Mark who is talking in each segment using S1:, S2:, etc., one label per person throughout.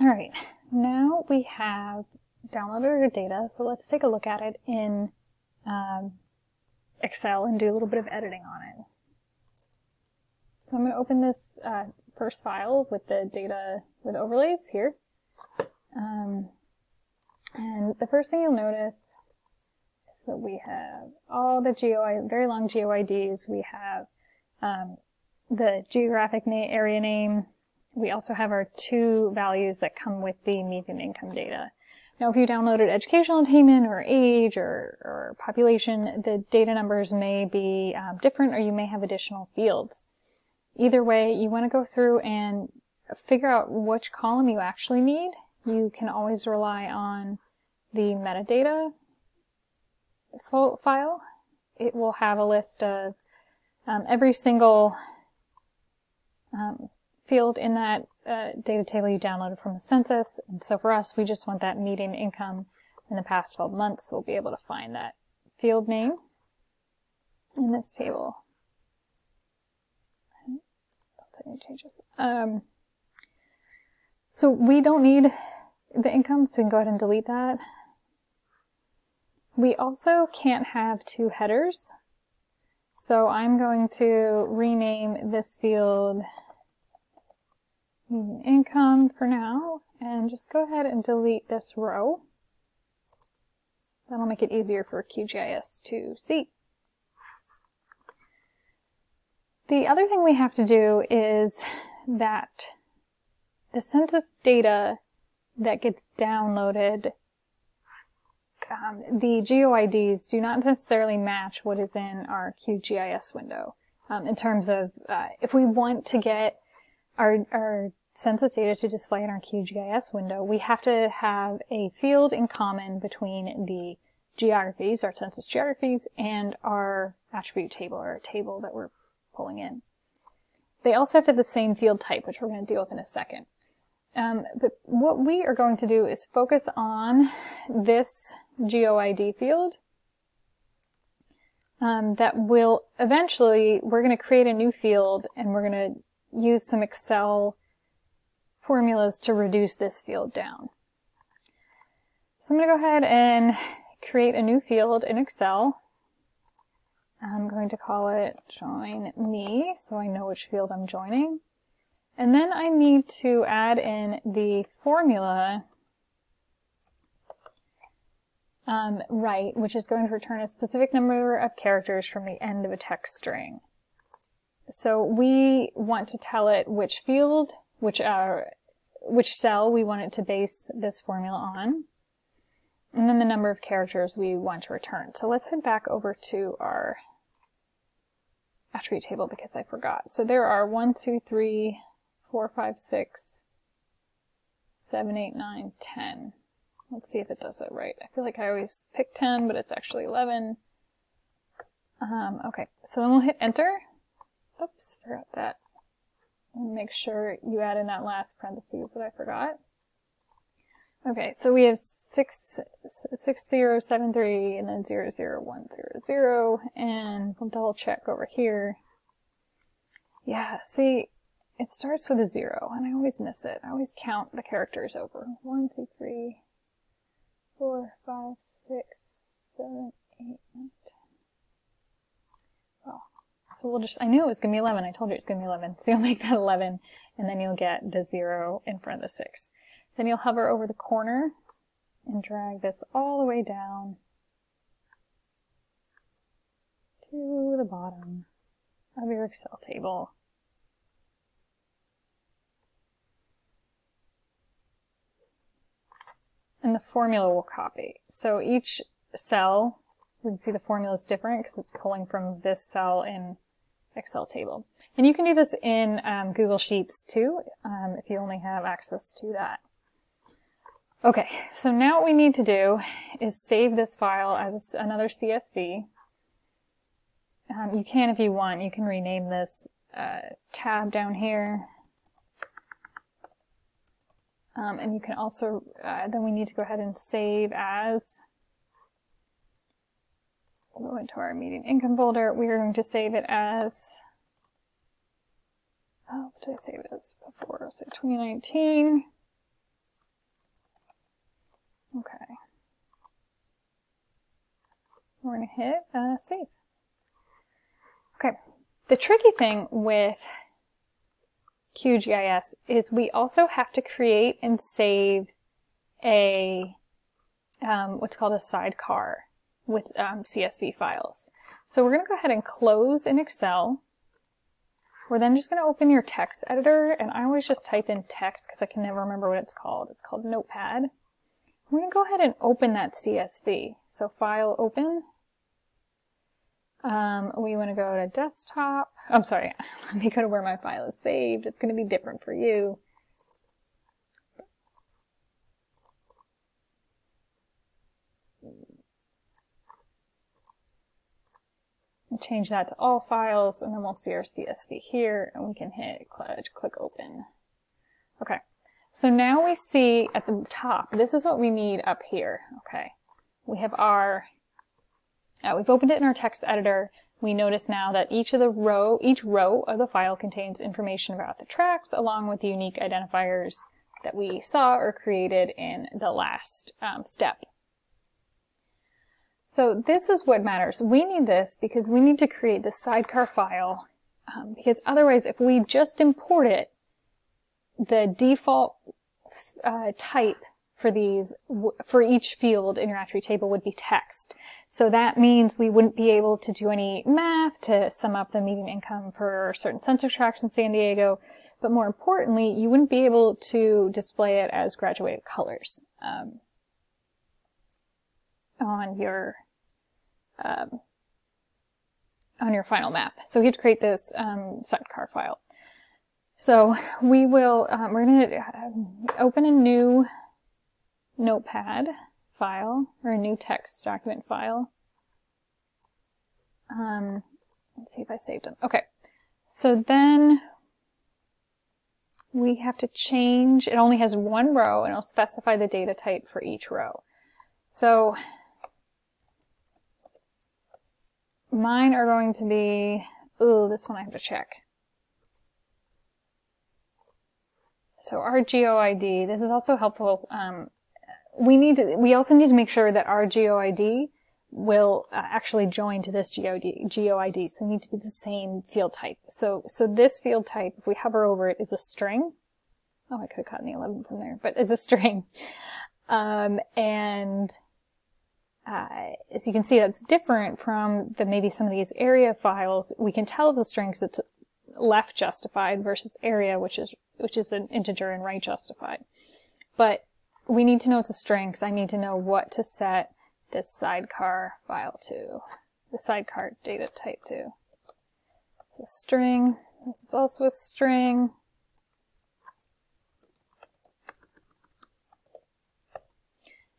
S1: right, now we have downloaded our data, so let's take a look at it in Excel and do a little bit of editing on it. So I'm going to open this first file with the data with overlays here. And the first thing you'll notice is that we have all the very long Geo IDs. We have the geographic area name. We also have our 2 values that come with the median income data. Now, if you downloaded educational attainment or age or population, the data numbers may be different, or you may have additional fields. Either way, you want to go through and figure out which column you actually need. You can always rely on the metadata file. It will have a list of every single field in that data table you downloaded from the census. And so for us, we just want that median income in the past 12 months. So we'll be able to find that field name in this table. So we don't need the income, so we can go ahead and delete that. We also can't have 2 headers. So I'm going to rename this field median income for now, and just go ahead and delete this row. That'll make it easier for QGIS to see. The other thing we have to do is that the census data that gets downloaded, the Geo IDs do not necessarily match what is in our QGIS window. In terms of, if we want to get our census data to display in our QGIS window, we have to have a field in common between the geographies, our census geographies, and our attribute table, or a table that we're pulling in. They also have to have the same field type, which we're going to deal with in a second. But what we are going to do is focus on this Geo ID field that will eventually, we're going to create a new field, and we're going to use some Excel formulas to reduce this field down. So I'm going to go ahead and create a new field in Excel. I'm going to call it Join Me, so I know which field I'm joining. And then I need to add in the formula right, which is going to return a specific number of characters from the end of a text string. So we want to tell it which field, which cell we want it to base this formula on, and then the number of characters we want to return. So let's head back over to our attribute table because I forgot. So there are 1, 2, 3, 4, 5, 6, 7, 8, 9, 10. Let's see if it does that right. I feel like I always pick 10, but it's actually 11. Okay, so then we'll hit enter. Oops, forgot that. And make sure you add in that last parentheses that I forgot. Okay, so we have 6073 and then 00100, and we'll double check over here. Yeah, see, it starts with a 0, and I always miss it. I always count the characters over. 1, 2, 3, 4, 5, 6, 7, 8, 9, 10. Well, so we'll just, I knew it was going to be 11. I told you it was going to be 11. So you'll make that 11, and then you'll get the 0 in front of the 6. Then you'll hover over the corner and drag this all the way down to the bottom of your Excel table. And the formula will copy. So each cell, you can see the formula is different because it's pulling from this cell in Excel table. And you can do this in Google Sheets too, if you only have access to that. Okay, so now what we need to do is save this file as another CSV. You can, if you want, you can rename this tab down here. And you can also, then we need to go ahead and save as, we'll go into our median income folder. We're going to save it as, oh, what did I save it as before? So 2019. We're going to hit save. Okay, the tricky thing with QGIS is we also have to create and save a what's called a sidecar with CSV files. So we're going to go ahead and close in Excel. We're then just going to open your text editor, and I always just type in text because I can never remember what it's called. It's called Notepad. We're going to go ahead and open that CSV. So File, Open. We want to go to Desktop. I'm sorry, let me go to where my file is saved. It's going to be different for you. We'll change that to all files, and then we'll see our CSV here, and we can hit click Open. Okay, so now we see at the top, this is what we need up here. Okay, we have our, we've opened it in our text editor. We notice now that each row of the file contains information about the tracks, along with the unique identifiers that we saw or created in the last step. So this is what matters. We need this because we need to create the sidecar file, because otherwise if we just import it, the default type for each field in your attribute table would be text. So that means we wouldn't be able to do any math to sum up the median income for certain census tracts in San Diego, but more importantly, you wouldn't be able to display it as graduated colors on your final map. So we have to create this sidecar file. So we will, we're going to open a new Notepad file, or a new text document file. Let's see if I saved them. Okay, so then we have to change, it only has one row, and it'll specify the data type for each row. So mine are going to be, ooh, this one I have to check. So our Geo ID, this is also helpful. We also need to make sure that our Geo ID will actually join to this Geo ID. So they need to be the same field type. So this field type, if we hover over it, is a string. Oh, I could have gotten the 11 from there, but it's a string. As you can see, that's different from maybe some of these area files. We can tell it's a string because it's left justified versus area, which is an integer and right justified. But we need to know it's a string because I need to know what to set this sidecar file to, the sidecar data type to. So string, this is also a string.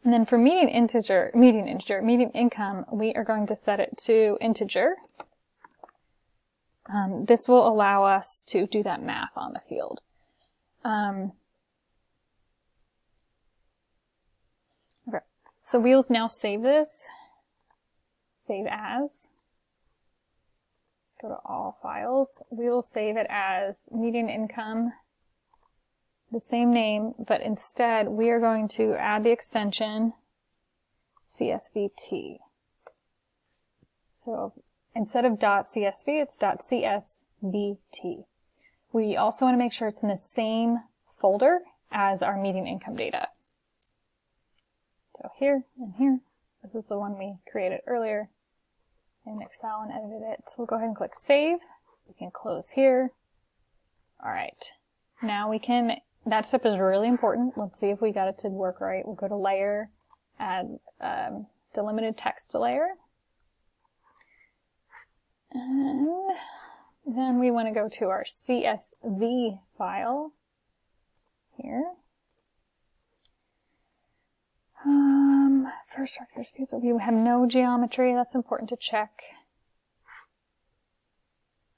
S1: And then for median income, we are going to set it to integer. This will allow us to do that math on the field. Okay, so we'll now save this. Save as. Go to all files. We will save it as median income, the same name, but instead we are going to add the extension CSVT. So instead of .csv, it's .csvt. We also want to make sure it's in the same folder as our median income data. So here and here, this is the one we created earlier in Excel and edited it. So we'll go ahead and click Save. We can close here. All right, now we can, that step is really important. Let's see if we got it to work right. We'll go to Layer, add delimited text to layer. And then we want to go to our CSV file here. For structures, we have no geometry. That's important to check.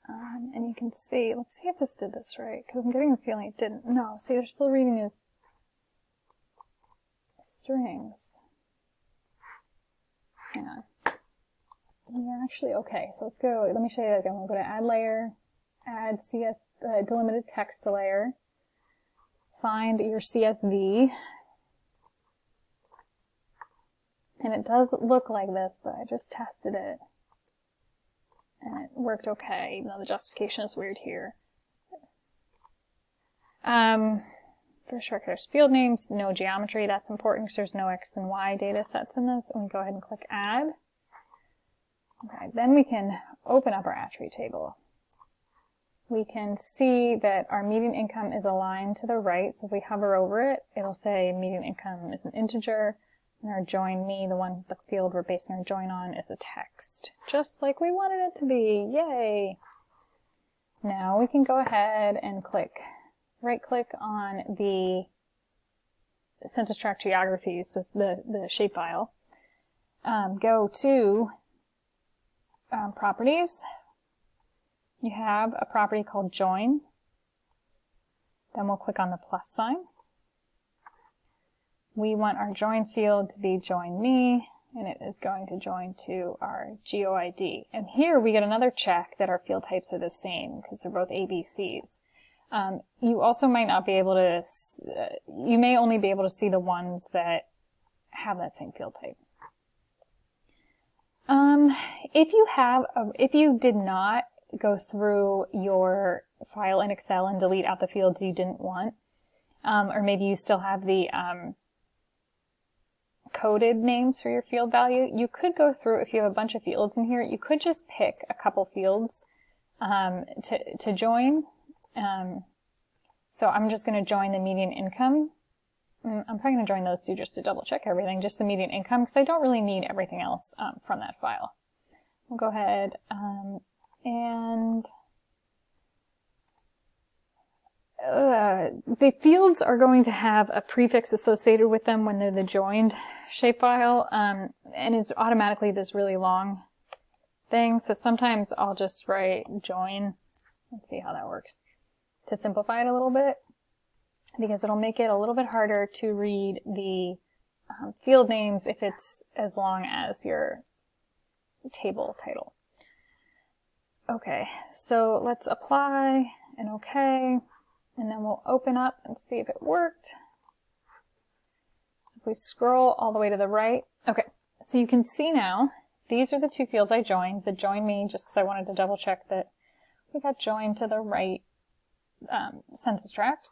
S1: And you can see, let's see if this did this right, because I'm getting a feeling it didn't. No, see, they're still reading as strings. Hang on. Yeah, actually, okay, so let's go, let me show you that again. We'll go to Add Layer, add delimited text to layer, find your CSV, And it does look like this, but I just tested it and it worked okay, even though the justification is weird here. For shortcuts, field names, no geometry. That's important because there's no X and Y data sets in this. And we go ahead and click Add. Okay, then we can open up our attribute table. We can see that our median income is aligned to the right. So if we hover over it, it'll say median income is an integer. And our join me, the field we're basing our join on, is a text. Just like we wanted it to be. Yay! Now we can go ahead and right-click on the census tract geographies, the shapefile. Go to Properties. You have a property called Join. Then we'll click on the plus sign. We want our join field to be join me, and it is going to join to our Geo ID. And here we get another check that our field types are the same because they're both ABCs. You also might not be able to, you may only be able to see the ones that have that same field type. If you did not go through your file in Excel and delete out the fields you didn't want, or maybe you still have the coded names for your field value, you could go through, if you have a bunch of fields in here, you could just pick a couple fields to join. So I'm just going to join the median income. I'm probably going to join those two just to double check everything, just the median income, because I don't really need everything else from that file. We'll go ahead and the fields are going to have a prefix associated with them when they're the joined shapefile, and it's automatically this really long thing. So sometimes I'll just write join. Let's see how that works to simplify it a little bit, because it'll make it a little bit harder to read the field names if it's as long as your table title. Okay, so let's apply and OK, and then we'll open up and see if it worked. So if we scroll all the way to the right, okay, so you can see now these are the two fields I joined. The join me, just because I wanted to double check that we got joined to the right census tract.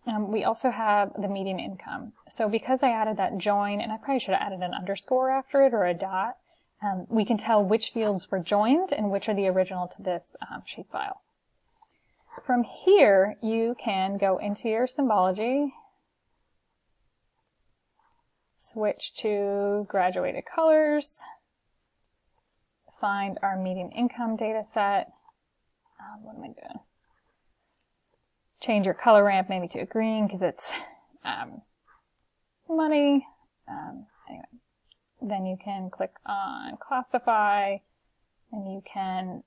S1: We also have the median income. So because I added that join, and I probably should have added an underscore after it or a dot, we can tell which fields were joined and which are the original to this shapefile. From here, you can go into your symbology, switch to graduated colors, find our median income data set. What am I doing? Change your color ramp maybe to a green because it's money. Anyway, then you can click on classify, and you can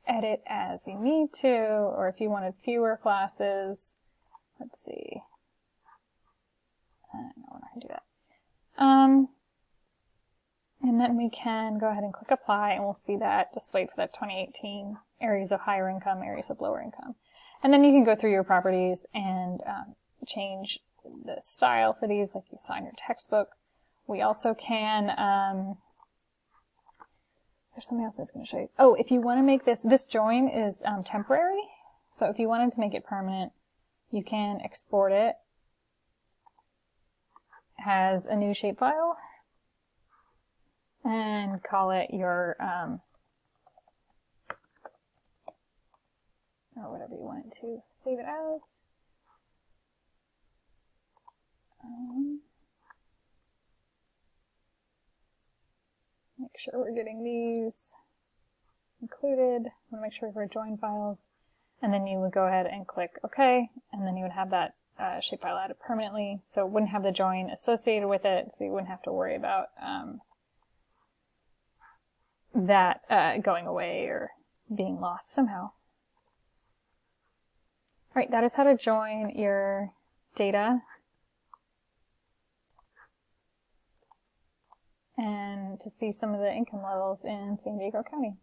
S1: edit as you need to, or if you wanted fewer classes, let's see. No, we're not going to do that. And then we can go ahead and click apply, and we'll see that. Just wait for that 2018 areas of higher income, areas of lower income. And then you can go through your properties and change the style for these, like you saw in your textbook. We also can, there's something else I was going to show you. Oh, if you want to make this join is temporary. So if you wanted to make it permanent, you can export it as a new shapefile and call it your, or whatever you want it to save it as. Make sure we're getting these included. I want to make sure we're join files. And then you would go ahead and click OK, and then you would have that shapefile added permanently. So it wouldn't have the join associated with it, so you wouldn't have to worry about that going away or being lost somehow. All right, that is how to join your data and to see some of the income levels in San Diego County.